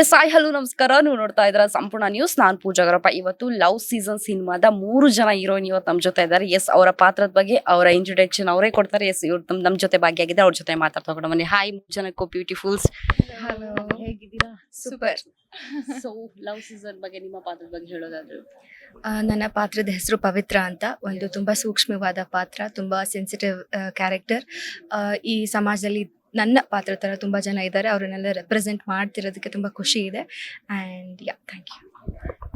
Yes hi hello ನಮಸ್ಕಾರ. ನೀವು ನೋಡ್ತಾ ಇದ್ದೀರಾ ಸಂಪೂರ್ಣ ನ್ಯೂಸ್. ನಾನು ಪೂಜಾ ಗರಪ್ಪ. ಇವತ್ತು ಲವ್ ಸೀಸನ್ ಸಿನಿಮಾದ 3 ಜನ ಹೀರೋಯಿನ್ ಇವತ್ತು ನಮ್ಮ ಜೊತೆ ಇದ್ದಾರೆ. ಎಸ್ ಅವರ ಪಾತ್ರದ ಬಗ್ಗೆ ಅವರ ಇಂಟ್ರೊಡಕ್ಷನ್ ಅವರೇ ಕೊಡ್ತಾರೆ. ಎಸ್ ಇವ್ರು ನಮ್ಮ ಜೊತೆ ಭಾಗಿಯಾಗಿದೆ. ಅವ್ರ ಜೊತೆ ಮಾತಾಡ್ತಾ ಬನ್ನಿ. ಹಾಯ್ 3 ಜನಕ್ಕೂ ಬ್ಯೂಟಿಫುಲ್ಸ್. ಹಲೋ, ಹೇಗಿದ್ದೀರಾ? ಸೂಪರ್. ಸೊ ಲವ್ ಸೀಸನ್ ಬಗ್ಗೆ ನಿಮ್ಮ ಪಾತ್ರದ ಬಗ್ಗೆ ಹೇಳೋದಾದ್ರೆ? ನನ್ನ ಪಾತ್ರದ ಹೆಸರು ಪವಿತ್ರ ಅಂತ. ಒಂದು ತುಂಬಾ ಸೂಕ್ಷ್ಮವಾದ ಪಾತ್ರ, ತುಂಬಾ ಸೆನ್ಸಿಟಿವ್ ಕ್ಯಾರೆಕ್ಟರ್. ಈ ಸಮಾಜದಲ್ಲಿ ನನ್ನ ಪಾತ್ರ ತರ ತುಂಬಾ ಜನ ಇದ್ದಾರೆ. ಅವರನ್ನೆಲ್ಲ ರೆಪ್ರೆಸೆಂಟ್ ಮಾಡ್ತಿರೋದಕ್ಕೆ ತುಂಬಾ ಖುಷಿ ಇದೆ. And thank you.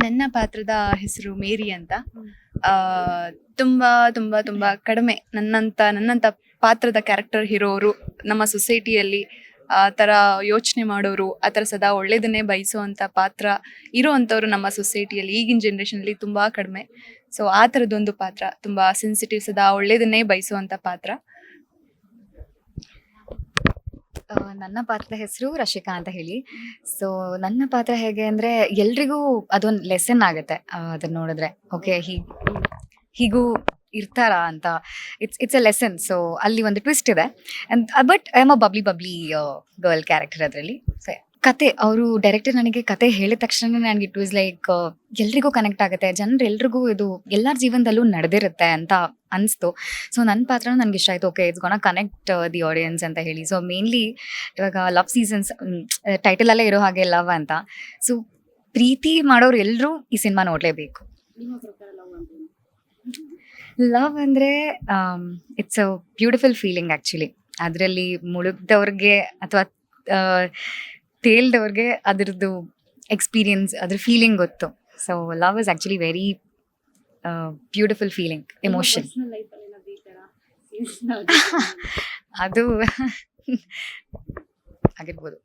ನನ್ನ ಪಾತ್ರದ ಹೆಸರು ಮೇರಿ ಅಂತ. ತುಂಬಾ ತುಂಬಾ ತುಂಬಾ ಕಡಿಮೆ ನನ್ನಂತ ಪಾತ್ರದ ಕ್ಯಾರೆಕ್ಟರ್ ಇರೋರು ನಮ್ಮ ಸೊಸೈಟಿಯಲ್ಲಿ ಆ ಥರ ಯೋಚನೆ ಮಾಡೋರು, ಆ ಥರ ಸದಾ ಒಳ್ಳೇದನ್ನೇ ಬಯಸುವಂಥ ಪಾತ್ರ ಇರೋವಂಥವ್ರು ನಮ್ಮ ಸೊಸೈಟಿಯಲ್ಲಿ ಈಗಿನ ಜನ್ರೇಷನಲ್ಲಿ ತುಂಬ ಕಡಿಮೆ. ಸೊ ಆ ಥರದ್ದೊಂದು ಪಾತ್ರ, ತುಂಬ ಸೆನ್ಸಿಟಿವ್, ಸದಾ ಒಳ್ಳೇದನ್ನೇ ಬಯಸುವಂಥ ಪಾತ್ರ. ನನ್ನ ಪಾತ್ರದ ಹೆಸರು ರಶಿಕಾ ಅಂತ ಹೇಳಿ. ಸೊ ನನ್ನ ಪಾತ್ರ ಹೇಗೆ ಅಂದರೆ ಎಲ್ರಿಗೂ ಅದೊಂದು ಲೆಸನ್ ಆಗುತ್ತೆ ಅದನ್ನ ನೋಡಿದ್ರೆ. ಓಕೆ, ಹೀಗೂ ಇರ್ತಾರ ಅಂತ. It's A lesson. ಸೊ ಅಲ್ಲಿ ಒಂದು ಟ್ವಿಸ್ಟ್ ಇದೆ. But I am a bubbly girl character ಅದರಲ್ಲಿ. ಸೊ ಕತೆ ಅವರು ಡೈರೆಕ್ಟರ್ ನನಗೆ ಕತೆ ಹೇಳಿದ ತಕ್ಷಣ ನನಗೆ ಇಟ್ ವಾಸ್ ಲೈಕ್ ಎಲ್ರಿಗೂ ಕನೆಕ್ಟ್ ಆಗುತ್ತೆ, ಜನರೆಲ್ರಿಗೂ ಇದು ಎಲ್ಲರ ಜೀವನದಲ್ಲೂ ನಡೆದಿರುತ್ತೆ ಅಂತ ಅನಿಸ್ತು. ಸೊ ನನ್ನ ಪಾತ್ರ ನನಗೆ ಇಷ್ಟ ಆಯಿತು. Okay, it's gonna connect the audience ಅಂತ ಹೇಳಿ. ಸೊ ಮೇನ್ಲಿ ಇವಾಗ ಲವ್ ಸೀಸನ್ಸ್ ಟೈಟಲಲ್ಲೇ ಇರೋ ಹಾಗೆ ಲವ್ ಅಂತ. ಸೊ ಪ್ರೀತಿ ಮಾಡೋರು ಎಲ್ಲರೂ ಈ ಸಿನಿಮಾ ನೋಡಲೇಬೇಕು. ನಿಮ್ಮ ಪ್ರಕಾರ ಲವ್ ಅಂತ ಲವ್ ಅಂದರೆ it's a beautiful feeling actually. ಅದರಲ್ಲಿ ಮುಳುಗ್ದವ್ರಿಗೆ ಅಥವಾ ತೇಲ್ದವ್ರಿಗೆ ಅದರದ್ದು ಎಕ್ಸ್ಪೀರಿಯನ್ಸ್, ಅದ್ರ ಫೀಲಿಂಗ್ ಗೊತ್ತು. So love is actually very beautiful feeling, emotion. ಅದು ಆಗಿರ್ಬೋದು.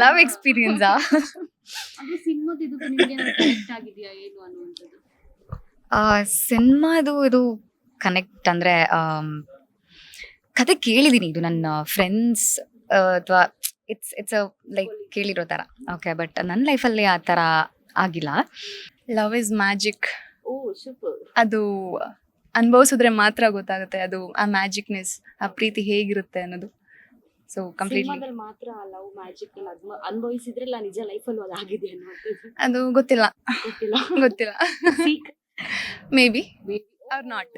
ಲವ್ ಎಕ್ಸ್ಪೀರಿಯನ್ಸಾ? ಸಿನಿಮಾದು ಇದು ಕನೆಕ್ಟ್ ಅಂದರೆ ಕತೆ ಕೇಳಿದ್ದೀನಿ. ಇದು ನನ್ನ ಫ್ರೆಂಡ್ಸ್ ಅಥವಾ ಇಟ್ಸ್ ಲೈಕ್ ಕೇಳಿರೋ ಥರ. ಓಕೆ, ಬಟ್ ನನ್ನ ಲೈಫಲ್ಲಿ ಆ ಥರ ಆಗಿಲ್ಲ. Love is magic. Oh super. ಅದು ಅನುಭವಿಸಿದ್ರೆ ಮಾತ್ರ ಗೊತ್ತಾಗುತ್ತೆ, ಅದು ಆ ಮ್ಯಾಜಿಕ್ನೆಸ್, ಆ ಪ್ರೀತಿ ಹೇಗಿರುತ್ತೆ ಅನ್ನೋದು. ಸೊ ಕಂಪ್ಲೀಟ್ಲಿ ಸಿನಿಮಾದಲ್ಲಿ ಮಾತ್ರ ಲವ್ ಮ್ಯಾಜಿಕ್ ಅನುಭವಿಸಿದ್ರೆ ನಿಜ ಲೈಫಲ್ಲೂ ಅದು ಆಗಿದೆ ಅನ್ನೋದು ಅದು ಗೊತ್ತಿಲ್ಲ ಗೊತ್ತಿಲ್ಲ. ಗೊತ್ತಿಲ್ಲ. May be or not.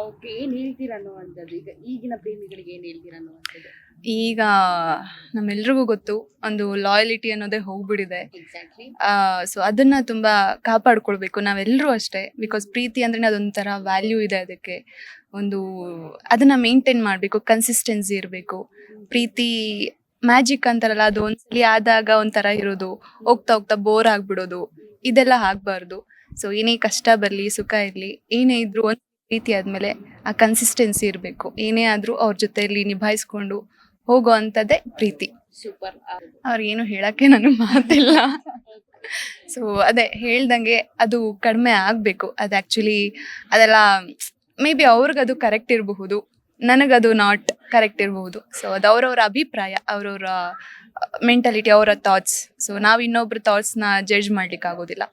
Okay, ಏನ್ ಹೇಳ್ತೀರ ಅನ್ನುವಂಥದ್ದು? ಈಗ ಈಗಿನ ಪ್ರೇಮಿಗಳಿಗೆ ಏನ್ ಹೇಳ್ತೀರ ಅನ್ನುವಂಥದ್ದು? ಈಗ ನಮ್ಮೆಲ್ರಿಗೂ ಗೊತ್ತು, ಒಂದು ಲಾಯಲಿಟಿ ಅನ್ನೋದೇ ಹೋಗ್ಬಿಟ್ಟಿದೆ. ಎಕ್ಸಾಕ್ಟ್ಲಿ. ಸೊ ಅದನ್ನ ತುಂಬಾ ಕಾಪಾಡ್ಕೊಳ್ಬೇಕು ನಾವೆಲ್ಲರೂ ಅಷ್ಟೇ. ಬಿಕಾಸ್ ಪ್ರೀತಿ ಅಂದ್ರೆ ಅದೊಂಥರ ವ್ಯಾಲ್ಯೂ ಇದೆ, ಅದಕ್ಕೆ ಒಂದು ಅದನ್ನ ಮೇಂಟೈನ್ ಮಾಡಬೇಕು, ಕನ್ಸಿಸ್ಟೆನ್ಸಿ ಇರಬೇಕು. ಪ್ರೀತಿ ಮ್ಯಾಜಿಕ್ ಅಂತಾರಲ್ಲ, ಅದು ಒಂದ್ಸಲಿ ಆದಾಗ ಒಂಥರ ಇರೋದು, ಹೋಗ್ತಾ ಹೋಗ್ತಾ ಬೋರ್ ಆಗ್ಬಿಡೋದು, ಇದೆಲ್ಲ ಆಗ್ಬಾರ್ದು. ಸೊ ಏನೇ ಕಷ್ಟ ಬರಲಿ, ಸುಖ ಇರಲಿ, ಏನೇ ಇದ್ರು ಒಂದು ಪ್ರೀತಿ ಆದ್ಮೇಲೆ ಆ ಕನ್ಸಿಸ್ಟೆನ್ಸಿ ಇರಬೇಕು. ಏನೇ ಆದ್ರೂ ಅವ್ರ ಜೊತೆಯಲ್ಲಿ ನಿಭಾಯಿಸ್ಕೊಂಡು ಹೋಗೋ ಅಂಥದ್ದೇ ಪ್ರೀತಿ. ಸೂಪರ್. ಅವ್ರಿಗೇನು ಹೇಳಕ್ಕೆ ನನಗೆ ಮಾತಿಲ್ಲ. ಸೊ ಅದೇ ಹೇಳ್ದಂಗೆ ಅದು ಕಡಿಮೆ ಆಗಬೇಕು. ಅದು ಆ್ಯಕ್ಚುಲಿ ಅದೆಲ್ಲ ಮೇ ಬಿ ಅವ್ರಿಗದು ಕರೆಕ್ಟ್ ಇರಬಹುದು, ನನಗದು ನಾಟ್ ಕರೆಕ್ಟ್ ಇರಬಹುದು. ಸೊ ಅದು ಅವ್ರವ್ರ ಅಭಿಪ್ರಾಯ, ಅವ್ರವ್ರ ಮೆಂಟಾಲಿಟಿ, ಅವರ ಥಾಟ್ಸ್. ಸೊ ನಾವು ಇನ್ನೊಬ್ರ ಥಾಟ್ಸ್ನ ಜಡ್ಜ್ ಮಾಡ್ಲಿಕ್ಕೆ ಆಗೋದಿಲ್ಲ.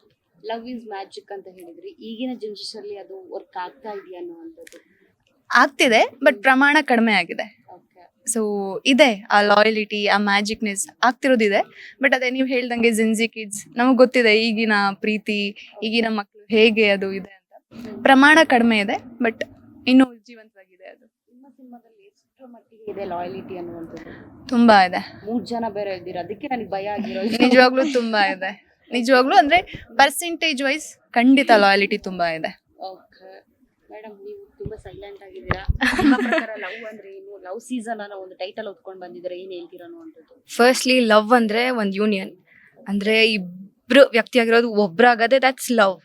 ಲವ್ ಇಸ್ ಮ್ಯಾಜಿಕ್ ಅಂತ ಹೇಳಿದ್ರಿ. ಈಗಿನ ಜನರೇಷನ್ ಅಲ್ಲಿ ಅದು ವರ್ಕ್ ಆಗ್ತಾ ಇದೆಯಾ ಅನ್ನುವಂಥದ್ದು? ಆಗ್ತಿದೆ, ಬಟ್ ಪ್ರಮಾಣ ಕಡಿಮೆ ಆಗಿದೆ. ಓಕೆ. ಸೊ ಇದೆ ಆ ಲಾಯಲಿಟಿ, ಆ ಮ್ಯಾಜಿಕ್ನೆಸ್ ಆಗ್ತಿರೋದಿದೆ. ಬಟ್ ಅದೇ ನೀವು ಹೇಳ್ದಂಗೆ ಜಿನ್ಜಿ ಕಿಡ್ಸ್, ನಮಗೆ ಗೊತ್ತಿದೆ ಈಗಿನ ಪ್ರೀತಿ, ಈಗಿನ ಮಕ್ಕಳು ಹೇಗೆ ಅದು ಇದೆ ಅಂತ. ಪ್ರಮಾಣ ಕಡಿಮೆ ಇದೆ, ಬಟ್ ಇನ್ನೂ ಜೀವಂತವಾಗಿದೆ ಅದು. ನಿಮ್ಮ ಸಿನಿಮಾದಲ್ಲಿ ಎಷ್ಟು ಮಟ್ಟಿಗೆ ಇದೆ ಲಾಯಲಿಟಿ ಅನ್ನುವಂಥದ್ದು? ತುಂಬಾ ಇದೆ. 3 ಜನ ಬೇರೆ ಇದ್ದೀರಾ, ಅದಕ್ಕೆ ನನಗೆ ಭಯ ಆಗಿರೋ. ನಿಜವಾಗ್ಲೂ ತುಂಬಾ ಇದೆ. ನಿಜವಾಗ್ಲೂ ಅಂದ್ರೆ ಪರ್ಸೆಂಟೇಜ್ ವೈಸ್ ಖಂಡಿತ ಲಾಯಲಿಟಿ ತುಂಬಾ ಇದೆ. ಓಕೆ ಮೇಡಮ್, ನೀವು ತುಂಬಾ ಸೈಲೆಂಟ್ ಆಗಿದ್ದೀರಾ. ನಿಮ್ಮ ಪ್ರಕಾರ ಲವ್ ಅಂದ್ರೆ ಏನು? ಲವ್ ಸೀಸನ್ ಅನ್ನೋ ಒಂದು ಟೈಟಲ್ ಹೊತ್ಕೊಂಡು ಬಂದಿದ್ರೆ ಏನ್ ಹೇಳ್ತೀರಾ ಅನ್ನುವಂಥದ್ದು? ಫಸ್ಟ್ಲಿ ಲವ್ ಅಂದರೆ ಒಂದು ಯೂನಿಯನ್. ಅಂದರೆ ಇಬ್ಬರು ವ್ಯಕ್ತಿ ಆಗಿರೋದು ಒಬ್ರಾಗದೆ, ದಟ್ಸ್ ಲವ್.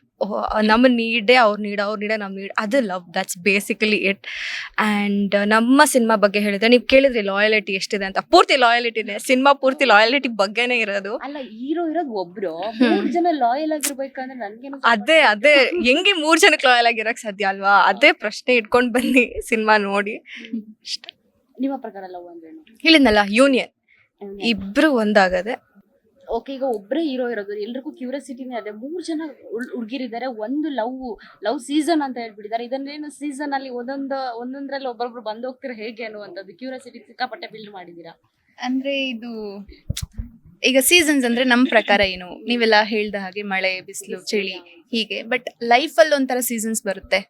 ನಮ್ಮ ನೀಡೇ ಅವ್ರ ನೀಡ ನಮ್ಮ ನೀಡ್, ಅದು love. That's basically it. And ನಮ್ಮ ಸಿನಿಮಾ ಬಗ್ಗೆ ಹೇಳಿದ್ರೆ, ನೀವು ಕೇಳಿದ್ರಿ ಲಾಯಲಿಟಿ ಎಷ್ಟಿದೆ ಅಂತ. ಪೂರ್ತಿ ಲಾಯಲಿಟಿನೇ, ಸಿನಿಮಾ ಪೂರ್ತಿ ಲಾಯಲಿಟಿ ಬಗ್ಗೆನೇ ಇರೋದು. ಅಲ್ಲ, ಹೀರೋ ಇರೋದು ಒಬ್ರು, 3 ಜನ ಲಾಯಲ್ ಆಗಿರ್ಬೇಕಂದ್ರೆ ನನ್ಗೇನು ಅದೇ ಹೆಂಗೆ 3 ಜನಕ್ಕೆ ಲಾಯಲ್ ಆಗಿರಕ್ ಸಾಧ್ಯ ಅಲ್ವಾ? ಅದೇ ಪ್ರಶ್ನೆ ಇಟ್ಕೊಂಡು ಬನ್ನಿ, ಸಿನಿಮಾ ನೋಡಿ. ನಿಮ್ಮ ಪ್ರಕಾರ ಲವ್ ಅಂದ್ರೆ ಏನು? ಹೇಳಿದ್ನಲ್ಲ, ಯೂನಿಯನ್. ಇಬ್ರು ಒಂದಾಗದೆ ಓಕೆ, ಈಗ ಒಬ್ಬರೇ ಹೀರೋ ಇರೋದು, ಎಲ್ರಿಗೂ ಕ್ಯೂರಿಯಾಸಿಟಿನೇ ಅದೇ. 3 ಜನ ಹುಡುಗಿರಿದ್ದಾರೆ, ಒಂದು ಲವ್ ಸೀಸನ್ ಅಂತ ಹೇಳ್ಬಿಟ್ಟಿದ್ದಾರೆ. ಇದನ್ನೇನು ಸೀಸನ್ ಅಲ್ಲಿ ಒಂದೊಂದ್ರಲ್ಲಿ ಒಬ್ಬೊಬ್ರು ಬಂದು ಹೋಗ್ತೀರಾ ಹೇಗೆ ಅನ್ನುವಂಥದ್ದು ಕ್ಯೂರಿಯಾಸಿಟಿ ಸಿಕ್ಕಾಪಟ್ಟೆ ಬಿಲ್ಡ್ ಮಾಡಿದೀರಾ. ಅಂದ್ರೆ ಇದು ಈಗ ಸೀಸನ್ಸ್ ಅಂದ್ರೆ ನಮ್ಮ ಪ್ರಕಾರ ಏನು, ನೀವೆಲ್ಲ ಹೇಳ್ದ ಹಾಗೆ ಮಳೆ, ಬಿಸಿಲು, ಚಳಿ ಹೀಗೆ. ಬಟ್ ಲೈಫಲ್ಲಿ ಒಂಥರ ಸೀಸನ್ಸ್ ಬರುತ್ತೆ,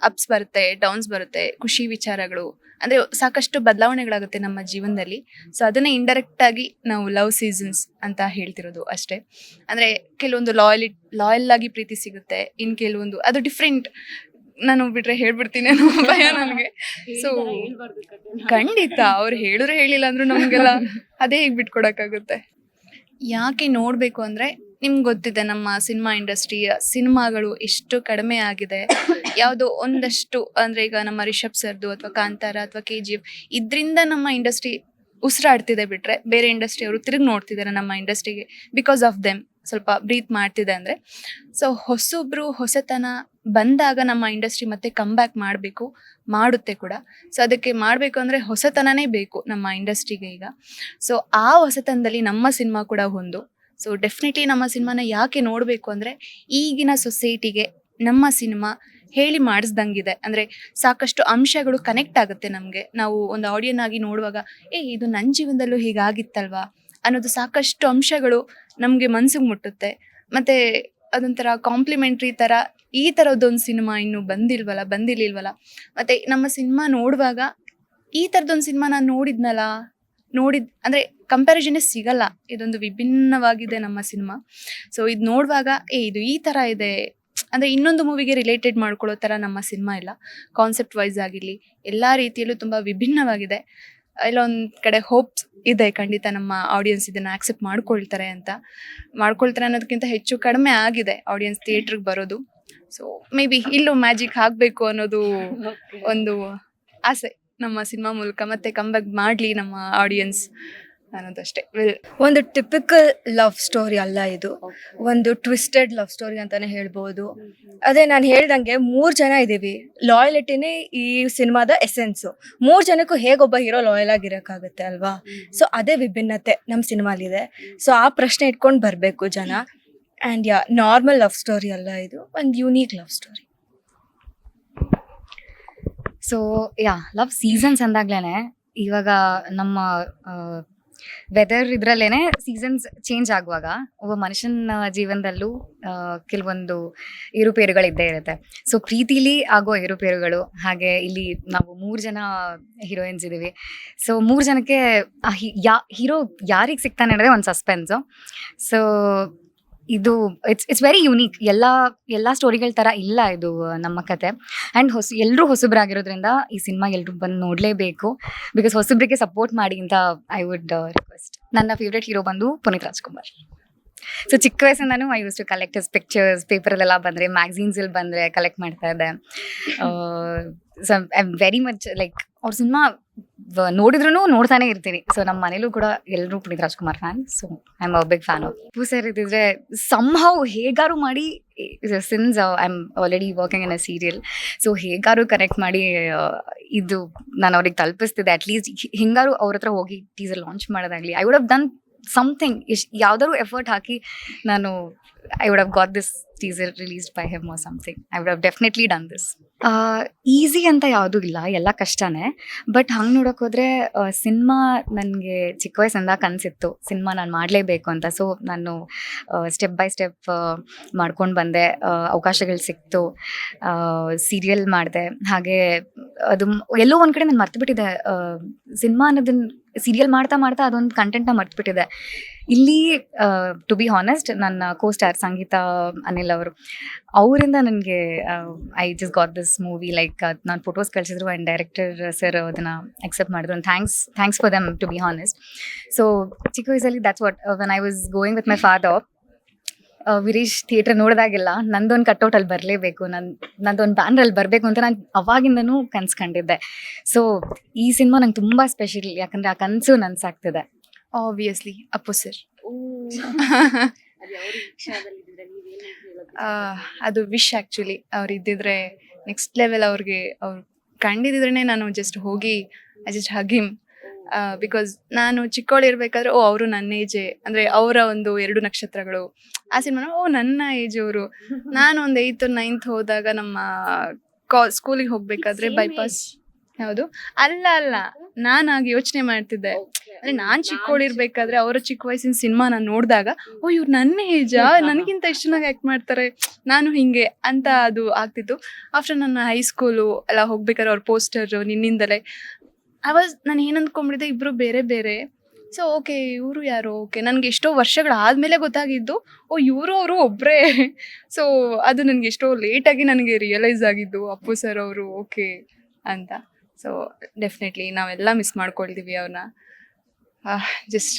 ಅಪ್ಸ್ ಬರುತ್ತೆ, ಡೌನ್ಸ್ ಬರುತ್ತೆ, ಖುಷಿ ವಿಚಾರಗಳು, ಅಂದ್ರೆ ಸಾಕಷ್ಟು ಬದಲಾವಣೆಗಳಾಗುತ್ತೆ ನಮ್ಮ ಜೀವನದಲ್ಲಿ. ಸೊ ಅದನ್ನ ಇಂಡೈರೆಕ್ಟ್ ಆಗಿ ನಾವು ಲವ್ ಸೀಸನ್ಸ್ ಅಂತ ಹೇಳ್ತಿರೋದು ಅಷ್ಟೇ. ಅಂದ್ರೆ ಕೆಲವೊಂದು ಲಾಯಲ್ ಆಗಿ ಪ್ರೀತಿ ಸಿಗುತ್ತೆ, ಇನ್ ಕೆಲವೊಂದು ಅದು ಡಿಫ್ರೆಂಟ್. ನಾನು ಬಿಟ್ರೆ ಹೇಳ್ಬಿಡ್ತೀನಿ ಅನ್ನೋ ಭಯ ನನಗೆ. ಸೊ ಖಂಡಿತ ಅವ್ರು ಹೇಳಿದ್ರೆ ಹೇಳಿಲ್ಲ ಅಂದ್ರೂ ನಮ್ಗೆಲ್ಲ ಅದೇ ಈಗ ಬಿಟ್ಕೊಡಕ್ಕಾಗುತ್ತೆ. ಯಾಕೆ ನೋಡಬೇಕು ಅಂದರೆ ನಿಮ್ಗೆ ಗೊತ್ತಿದೆ ನಮ್ಮ ಸಿನಿಮಾ ಇಂಡಸ್ಟ್ರಿಯ ಸಿನಿಮಾಗಳು ಎಷ್ಟು ಕಡಿಮೆ ಆಗಿದೆ. ಯಾವುದೋ ಒಂದಷ್ಟು ಅಂದರೆ ಈಗ ನಮ್ಮ ರಿಷಬ್ ಸರ್ದು ಅಥವಾ ಕಾಂತಾರ ಅಥವಾ KGF ಇದರಿಂದ ನಮ್ಮ ಇಂಡಸ್ಟ್ರಿ ಉಸಿರಾಡ್ತಿದೆ ಬಿಟ್ರೆ ಬೇರೆ ಇಂಡಸ್ಟ್ರಿ ಅವರು ತಿರುಗಿ ನೋಡ್ತಿದ್ದಾರೆ ನಮ್ಮ ಇಂಡಸ್ಟ್ರಿಗೆ. ಬಿಕಾಸ್ ಆಫ್ ದೆಮ್ ಸ್ವಲ್ಪ ಬ್ರೀತ್ ಮಾಡ್ತಿದೆ ಅಂದರೆ. ಸೊ ಹೊಸತನ ಬಂದಾಗ ನಮ್ಮ ಇಂಡಸ್ಟ್ರಿ ಮತ್ತೆ ಕಮ್ ಬ್ಯಾಕ್ ಮಾಡಬೇಕು, ಮಾಡುತ್ತೆ ಕೂಡ. ಸೊ ಅದಕ್ಕೆ ಮಾಡಬೇಕು ಅಂದರೆ ಹೊಸತನನೇ ಬೇಕು ನಮ್ಮ ಇಂಡಸ್ಟ್ರಿಗೆ ಈಗ. ಸೊ ಆ ಹೊಸತನದಲ್ಲಿ ನಮ್ಮ ಸಿನಿಮಾ ಕೂಡ ಒಂದು. ಸೊ ಡೆಫಿನೆಟ್ಲಿ ನಮ್ಮ ಸಿನಿಮಾನ ಯಾಕೆ ನೋಡಬೇಕು ಅಂದರೆ ಈಗಿನ ಸೊಸೈಟಿಗೆ ನಮ್ಮ ಸಿನಿಮಾ ಹೇಳಿ ಮಾಡಿಸ್ದಂಗಿದೆ. ಅಂದರೆ ಸಾಕಷ್ಟು ಅಂಶಗಳು ಕನೆಕ್ಟ್ ಆಗುತ್ತೆ ನಮಗೆ. ನಾವು ಒಂದು ಆಡಿಯನ್ ಆಗಿ ನೋಡುವಾಗ ಇದು ನನ್ನ ಜೀವನದಲ್ಲೂ ಹೀಗಾಗಿತ್ತಲ್ವಾ ಅನ್ನೋದು ಸಾಕಷ್ಟು ಅಂಶಗಳು ನಮಗೆ ಮನಸ್ಸಿಗೆ ಮುಟ್ಟುತ್ತೆ. ಮತ್ತು ಅದೊಂಥರ ಕಾಂಪ್ಲಿಮೆಂಟ್ರಿ ಥರ ಈ ಥರದ್ದೊಂದು ಸಿನಿಮಾ ಇನ್ನೂ ಬಂದಿರ್ಲಿಲ್ವಲ್ಲ. ಮತ್ತು ನಮ್ಮ ಸಿನಿಮಾ ನೋಡುವಾಗ ಈ ಥರದೊಂದು ಸಿನಿಮಾ ನಾನು ನೋಡಿದ್ ಅಂದರೆ ಕಂಪ್ಯಾರಿಸನ್ನೇ ಸಿಗಲ್ಲ. ಇದೊಂದು ವಿಭಿನ್ನವಾಗಿದೆ ನಮ್ಮ ಸಿನಿಮಾ. ಸೊ ಇದು ನೋಡುವಾಗ ಇದು ಈ ಥರ ಇದೆ ಅಂದರೆ ಇನ್ನೊಂದು ಮೂವಿಗೆ ರಿಲೇಟೆಡ್ ಮಾಡ್ಕೊಳ್ಳೋ ಥರ ನಮ್ಮ ಸಿನಿಮಾ ಇಲ್ಲ. ಕಾನ್ಸೆಪ್ಟ್ ವೈಸ್ ಆಗಿರಲಿ ಎಲ್ಲ ರೀತಿಯಲ್ಲೂ ತುಂಬ ವಿಭಿನ್ನವಾಗಿದೆ. ಇಲ್ಲೊಂದು ಕಡೆ ಹೋಪ್ಸ್ ಇದೆ, ಖಂಡಿತ ನಮ್ಮ ಆಡಿಯನ್ಸ್ ಇದನ್ನು ಆಕ್ಸೆಪ್ಟ್ ಮಾಡ್ಕೊಳ್ತಾರೆ ಅನ್ನೋದಕ್ಕಿಂತ ಹೆಚ್ಚು ಕಡಿಮೆ ಆಗಿದೆ ಆಡಿಯನ್ಸ್ ಥಿಯೇಟ್ರಿಗೆ ಬರೋದು. ಸೊ ಮೇ ಬಿ ಇಲ್ಲೂ ಮ್ಯಾಜಿಕ್ ಆಗಬೇಕು ಅನ್ನೋದು ಒಂದು ಆಸೆ ನಮ್ಮ ಸಿನಿಮಾ ಮೂಲಕ. ಮತ್ತೆ ಕಮ್ಬ್ಯಾಕ್ ಮಾಡಲಿ ನಮ್ಮ ಆಡಿಯನ್ಸ್ ಅನ್ನೋದಷ್ಟೇ. ಒಂದು ಟಿಪಿಕಲ್ ಲವ್ ಸ್ಟೋರಿ ಅಲ್ಲ ಇದು, ಒಂದು ಟ್ವಿಸ್ಟೆಡ್ ಲವ್ ಸ್ಟೋರಿ ಅಂತಾನೆ ಹೇಳ್ಬೋದು. ಅದೇ ನಾನು ಹೇಳ್ದಂಗೆ 3 ಜನ ಇದ್ದೀವಿ, ಲಾಯಲಿಟಿನೇ ಈ ಸಿನಿಮಾದ ಎಸೆನ್ಸು. 3 ಜನಕ್ಕೂ ಹೇಗೊಬ್ಬ ಹೀರೋ ಲಾಯಲ್ ಆಗಿರೋಕ್ಕಾಗುತ್ತೆ ಅಲ್ವಾ? ಸೊ ಅದೇ ವಿಭಿನ್ನತೆ ನಮ್ಮ ಸಿನಿಮಾಲಿದೆ. ಸೊ ಆ ಪ್ರಶ್ನೆ ಇಟ್ಕೊಂಡು ಬರಬೇಕು ಜನ. ಆ್ಯಂಡ್ ನಾರ್ಮಲ್ ಲವ್ ಸ್ಟೋರಿ ಅಲ್ಲ ಇದು, ಒಂದು unique love story. So love seasons ಅಂದಾಗ್ಲೇನೆ ಇವಾಗ ನಮ್ಮ ವೆದರ್ ಇದ್ರಲ್ಲೇನೆ ಸೀಸನ್ಸ್ ಚೇಂಜ್ ಆಗುವಾಗ ಒಬ್ಬ ಮನುಷ್ಯನ ಜೀವನದಲ್ಲೂ ಕೆಲವೊಂದು ಏರುಪೇರುಗಳಿದ್ದೇ ಇರುತ್ತೆ. ಸೊ ಪ್ರೀತಿಲಿ ಆಗೋ ಏರುಪೇರುಗಳು ಹಾಗೆ ಇಲ್ಲಿ ನಾವು 3 ಜನ ಹೀರೋಯಿನ್ಸ್ ಇದ್ದೀವಿ. ಸೊ 3 ಜನಕ್ಕೆ ಹೀರೋ ಯಾರಿಗೆ ಸಿಗ್ತಾನೆ ಅನ್ನೋದೇ ಒಂದು ಸಸ್ಪೆನ್ಸು. ಸೊ ಇದು ಇಟ್ಸ್ ವೆರಿ ಯೂನಿಕ್. ಎಲ್ಲ ಸ್ಟೋರಿಗಳ ಥರ ಇಲ್ಲ ಇದು ನಮ್ಮ ಕತೆ. ಆ್ಯಂಡ್ ಎಲ್ಲರೂ ಹೊಸಬ್ರಾಗಿರೋದ್ರಿಂದ ಈ ಸಿನಿಮಾ ಎಲ್ಲರೂ ಬಂದು ನೋಡಲೇಬೇಕು. ಬಿಕಾಸ್ ಹೊಸಬ್ರಿಗೆ ಸಪೋರ್ಟ್ ಮಾಡಿ ಅಂತ ಐ ವುಡ್ ರಿಕ್ವೆಸ್ಟ್. ನನ್ನ ಫೇವ್ರೆಟ್ ಹೀರೋ ಬಂದು ಪುನೀತ್ ರಾಜ್ಕುಮಾರ್. ಸೊ ಚಿಕ್ಕ ವಯಸ್ಸಿಂದನೂ I use to collect his pictures. ಪೇಪರಲ್ಲೆಲ್ಲ ಬಂದರೆ, ಮ್ಯಾಗ್ಝೀನ್ಸಲ್ಲಿ ಬಂದರೆ ಕಲೆಕ್ಟ್ ಮಾಡ್ತಾ ಇದ್ದೆ. So I am very much like ಅವ್ರ ಸಿನಿಮಾ ನೋಡಿದ್ರೂ ನೋಡ್ತಾನೆ ಇರ್ತೀನಿ. ಸೊ ನಮ್ಮ ಮನೇಲೂ ಕೂಡ ಎಲ್ಲರೂ Puneeth Rajkumar fan. So I am a big fan of. Sir ಇದ್ದಿದ್ರೆ ಸಂಹೌ ಹೇಗಾರು ಮಾಡಿ, since I am already working in a serial, so ಹೇಗಾರು connect ಮಾಡಿ ಇದು ನಾನು ಅವ್ರಿಗೆ ತಲುಪಿಸ್ತಿದ್ದೆ. ಅಟ್ಲೀಸ್ಟ್ ಹಿಂಗಾರು ಅವ್ರ ಹತ್ರ ಹೋಗಿ ಟೀಸರ್ ಲಾಂಚ್ ಮಾಡೋದಾಗಲಿ, I would have done something. ಯಾವ್ದಾದ್ರು ಎಫರ್ಟ್ ಹಾಕಿ ನಾನು I would have got this teaser released by him or something. I would have definitely done this. Easy ಅಂತ ಯಾವುದೂ ಇಲ್ಲ, ಎಲ್ಲ ಕಷ್ಟನೇ. ಬಟ್ ಹಂಗೆ ನೋಡೋಕೆ ಹೋದರೆ ಸಿನಿಮಾ ನನಗೆ ಚಿಕ್ಕ ವಯಸ್ಸಿಂದ ಕನಸಿತ್ತು, ಸಿನಿಮಾ ನಾನು ಮಾಡಲೇಬೇಕು ಅಂತ. ಸೊ ನಾನು ಸ್ಟೆಪ್ ಬೈ ಸ್ಟೆಪ್ ಮಾಡ್ಕೊಂಡು ಬಂದೆ. ಅವಕಾಶಗಳು ಸಿಕ್ತು, ಸೀರಿಯಲ್ ಮಾಡಿದೆ. ಹಾಗೆ ಅದು ಎಲ್ಲೋ ಒಂದು ಕಡೆ ನಾನು ಮರ್ತುಬಿಟ್ಟಿದ್ದೆ ಸಿನಿಮಾ ಅನ್ನೋದನ್ನ. ಸೀರಿಯಲ್ ಮಾಡ್ತಾ ಅದೊಂದು ಕಂಟೆಂಟ್ನ ಮರ್ತುಬಿಟ್ಟಿದೆ. ಇಲ್ಲಿ ಟು ಬಿ ಹಾನೆಸ್ಟ್, ನನ್ನ ಕೋ-ಸ್ಟಾರ್ ಸಂಗೀತ ಅನಿಲ್ ಅವರಿಂದ ನನಗೆ I just got this movie. Like ನಾನು ಫೋಟೋಸ್ ಕಳಿಸಿದ್ರು ಆ್ಯಂಡ್ ಡೈರೆಕ್ಟರ್ ಸರ್ ಅದನ್ನು ಅಕ್ಸೆಪ್ಟ್ ಮಾಡಿದ್ರು. And thanks for them, to be honest. So ಚಿಕ್ಕ ವಯಸ್ಸಲ್ಲಿ that's what when I was going with my father, Veeresh theatre ನೋಡಿದಾಗೆಲ್ಲ ನಂದೊಂದು ಕಟ್ಔಟ್ ಅಲ್ಲಿ ಬರಲೇಬೇಕು, ನಂದೊಂದು ಬ್ಯಾನರಲ್ಲಿ ಬರಬೇಕು ಅಂತ ನಾನು ಅವಾಗಿಂದನೂ ಕನಸು ಕಂಡಿದ್ದೆ. ಸೊ ಈ ಸಿನಿಮಾ ನಂಗೆ ತುಂಬ ಸ್ಪೆಷಲ್, ಯಾಕಂದರೆ ಆ ಕನಸು ನನ್ಸಾಗ್ತಿದೆ. Obviously Appu sir. ಅದು ವಿಶ್ ಆ್ಯಕ್ಚುಲಿ. ಅವ್ರು ಇದ್ದಿದ್ರೆ ನೆಕ್ಸ್ಟ್ ಲೆವೆಲ್. ಅವ್ರು ಕಂಡಿದ್ರೇ ನಾನು ಜಸ್ಟ್ ಹೋಗಿ I just hug him. Because ನಾನು ಚಿಕ್ಕವಳಿರ್ಬೇಕಾದ್ರೆ ಅವರು ನನ್ನ ಏಜೆ ಅಂದರೆ ಅವರ ಒಂದು 2 ನಕ್ಷತ್ರಗಳು ಆ ಸಿನಿಮಾನ ನನ್ನ ಏಜ್ ಅವರು. ನಾನು ಒಂದು 8th 9th ಹೋದಾಗ ನಮ್ಮ ಸ್ಕೂಲಿಗೆ ಹೋಗ್ಬೇಕಾದ್ರೆ ಬೈಪಾಸ್ ಹೌದು ಅಲ್ಲ ನಾನಾಗಿ ಯೋಚನೆ ಮಾಡ್ತಿದ್ದೆ ಅಂದ್ರೆ ನಾನ್ ಚಿಕ್ಕವಳಿರ್ಬೇಕಾದ್ರೆ ಅವರ ಚಿಕ್ಕ ವಯಸ್ಸಿನ ಸಿನಿಮಾ ನಾನು ನೋಡಿದಾಗ ಇವ್ರು ನನ್ನ ಏಜಾ, ನನಗಿಂತ ಎಷ್ಟು ಚೆನ್ನಾಗಿ ಆಕ್ಟ್ ಮಾಡ್ತಾರೆ, ನಾನು ಹಿಂಗೆ ಅಂತ ಅದು ಆಗ್ತಿತ್ತು. ಆಫ್ಟರ್ ನನ್ನ ಹೈಸ್ಕೂಲು ಎಲ್ಲ ಹೋಗ್ಬೇಕಾದ್ರೆ ಅವ್ರ ಪೋಸ್ಟರ್ ನಿನ್ನಿಂದಲೇ ನಾನು ಏನು ಅಂದ್ಕೊಂಡ್ಬಿಟ್ಟಿದ್ದೆ, ಇಬ್ರು ಬೇರೆ ಬೇರೆ. ಸೊ ಓಕೆ ಇವರು ಯಾರು, ಓಕೆ ನನಗೆ ಎಷ್ಟೋ ವರ್ಷಗಳಾದ್ಮೇಲೆ ಗೊತ್ತಾಗಿದ್ದು ಇವರು ಅವರು ಒಬ್ಬರೇ. ಸೊ ಅದು ನನಗೆ ಎಷ್ಟೋ ಲೇಟಾಗಿ ನನಗೆ ರಿಯಲೈಸ್ ಆಗಿದ್ದು ಅಪ್ಪು ಸರ್ ಅವರು ಓಕೆ ಅಂತ. ಸೊ ಡೆಫಿನೆಟ್ಲಿ ನಾವೆಲ್ಲ ಮಿಸ್ ಮಾಡ್ಕೊಳ್ತೀವಿ ಅವ್ರನ್ನ. Just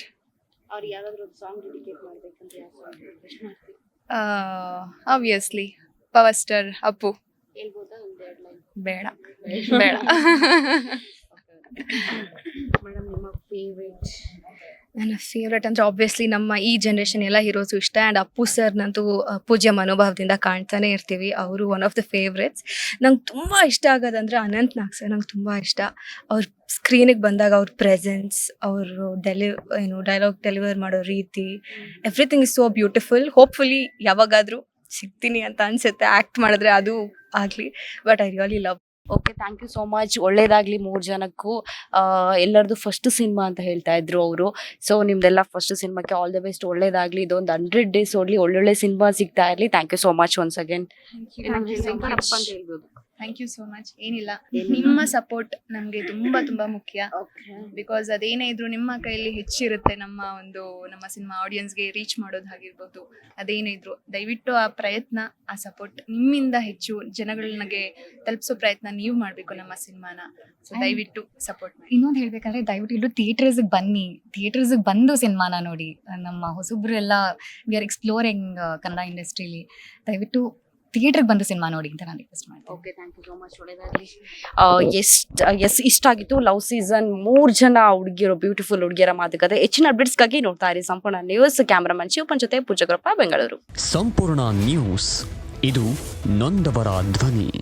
obviously power star Appu. ಬೇಡ ಬೇಡ. ನನ್ನ ಫೇವ್ರೆಟ್ ಅಂದರೆ ಆಬ್ವಿಯಸ್ಲಿ ನಮ್ಮ ಈ ಜನ್ರೇಷನ್ ಎಲ್ಲ ಹೀರೋಸು ಇಷ್ಟ. ಆ್ಯಂಡ್ ಅಪ್ಪು ಸರ್ನಂತೂ ಪೂಜ್ಯ ಮನೋಭಾವದಿಂದ ಕಾಣ್ತಾನೆ ಇರ್ತೀವಿ. ಅವರು ಒನ್ ಆಫ್ ದ ಫೇವ್ರೆಟ್ಸ್. ನಂಗೆ ತುಂಬ ಇಷ್ಟ ಆಗೋದಂದರೆ ಅನಂತ್ ನಾಗ್ ಸರ್. ನಂಗೆ ತುಂಬ ಇಷ್ಟ. ಅವ್ರ ಸ್ಕ್ರೀನಿಗೆ ಬಂದಾಗ ಅವ್ರ ಪ್ರೆಸೆನ್ಸ್, ಅವರು ಡೈಲಾಗ್ ಡೆಲಿವರ್ ಮಾಡೋ ರೀತಿ, everything is so beautiful. Hopefully ಯಾವಾಗಾದರೂ ಸಿಗ್ತೀನಿ ಅಂತ ಅನಿಸುತ್ತೆ ಆ್ಯಕ್ಟ್ ಮಾಡಿದ್ರೆ ಅದು ಆಗಲಿ. But I really love. Okay, thank you so much. ಒಳ್ಳೇದಾಗ್ಲಿ 3 ಜನಕ್ಕೂ. ಎಲ್ಲರದು ಫಸ್ಟ್ ಸಿನಿಮಾ ಅಂತ ಹೇಳ್ತಾ ಇದ್ರು ಅವರು. ಸೊ ನಿಮ್ದೆಲ್ಲ ಫಸ್ಟ್ ಸಿನಿಮಾಕ್ಕೆ ಆಲ್ ದ ಬೆಸ್ಟ್. ಒಳ್ಳೇದಾಗ್ಲಿ. ಇದೊಂದು 100 days ಓಡ್ಲಿ, ಒಳ್ಳೊಳ್ಳೆ ಸಿನಿಮಾ ಸಿಗ್ತಾ ಇರಲಿ. Thank you so much once again. Thank you so much. ಏನಿಲ್ಲ, ನಿಮ್ಮ ಸಪೋರ್ಟ್ ನಮಗೆ ತುಂಬಾ ತುಂಬಾ ಮುಖ್ಯ. ಬಿಕಾಸ್ ಅದೇನೇ ಇದ್ರು ನಿಮ್ಮ ಕೈಯಲ್ಲಿ ಹೆಚ್ಚಿರುತ್ತೆ. ನಮ್ಮ ಸಿನಿಮಾ ಆಡಿಯನ್ಸ್ಗೆ ರೀಚ್ ಮಾಡೋದಾಗಿರ್ಬೋದು, ಅದೇನೇ ಇದ್ರು ದಯವಿಟ್ಟು ಆ ಪ್ರಯತ್ನ, ಆ ಸಪೋರ್ಟ್ ನಿಮ್ಮಿಂದ ಹೆಚ್ಚು ಜನಗಳಿಗೆ ತಲುಪಿಸೋ ಪ್ರಯತ್ನ ನೀವು ಮಾಡಬೇಕು ನಮ್ಮ ಸಿನಿಮಾನ. ಸೊ ದಯವಿಟ್ಟು ಸಪೋರ್ಟ್ ಮಾಡಿ. ಇನ್ನೊಂದು ಹೇಳ್ಬೇಕಂದ್ರೆ ದಯವಿಟ್ಟು ಇಲ್ಲೂ ಥಿಯೇಟರ್ಸ್ಗೆ ಬನ್ನಿ, ಥಿಯೇಟರ್ಸ್ಗೆ ಬಂದು ಸಿನಿಮಾನ ನೋಡಿ. ನಮ್ಮ ಹೊಸಬ್ರು ಎಲ್ಲ ವಿ ಆರ್ ಎಕ್ಸ್ಪ್ಲೋರಿಂಗ್ ಕನ್ನಡ ಇಂಡಸ್ಟ್ರಿಲಿ. ದಯವಿಟ್ಟು ಥಿಯೇಟರ್ಗೆ ಬಂದು ಸಿನಿಮಾ ನೋಡಿ ಅಂತ ನಾನು ರಿಕ್ವೆಸ್ಟ್ ಮಾಡ್ತೀನಿ. Okay, thank you so much. ಒಳ್ಳೇದಾಗಲಿ. ಇಷ್ಟ ಆಗಿತ್ತು ಲವ್ ಸೀಸನ್ 3 ಜನ ಹುಡುಗಿಯರು, ಬ್ಯೂಟಿಫುಲ್ ಹುಡುಗಿಯರ ಮಾತುಕತೆ. ಹೆಚ್ಚಿನ ಅಪ್ಡೇಟ್ಸ್ಗಾಗಿ ನೋಡ್ತಾ ಇರಿ ಸಂಪೂರ್ಣ ನ್ಯೂಸ್. ಕ್ಯಾಮ್ರಾಮನ್ ಶಿವಪನ್ ಜೊತೆ ಪೂಜಾಗರಪ್ಪ, ಬೆಂಗಳೂರು. ಸಂಪೂರ್ಣ ನ್ಯೂಸ್, ಇದು ನೊಂದವರ ಧ್ವನಿ.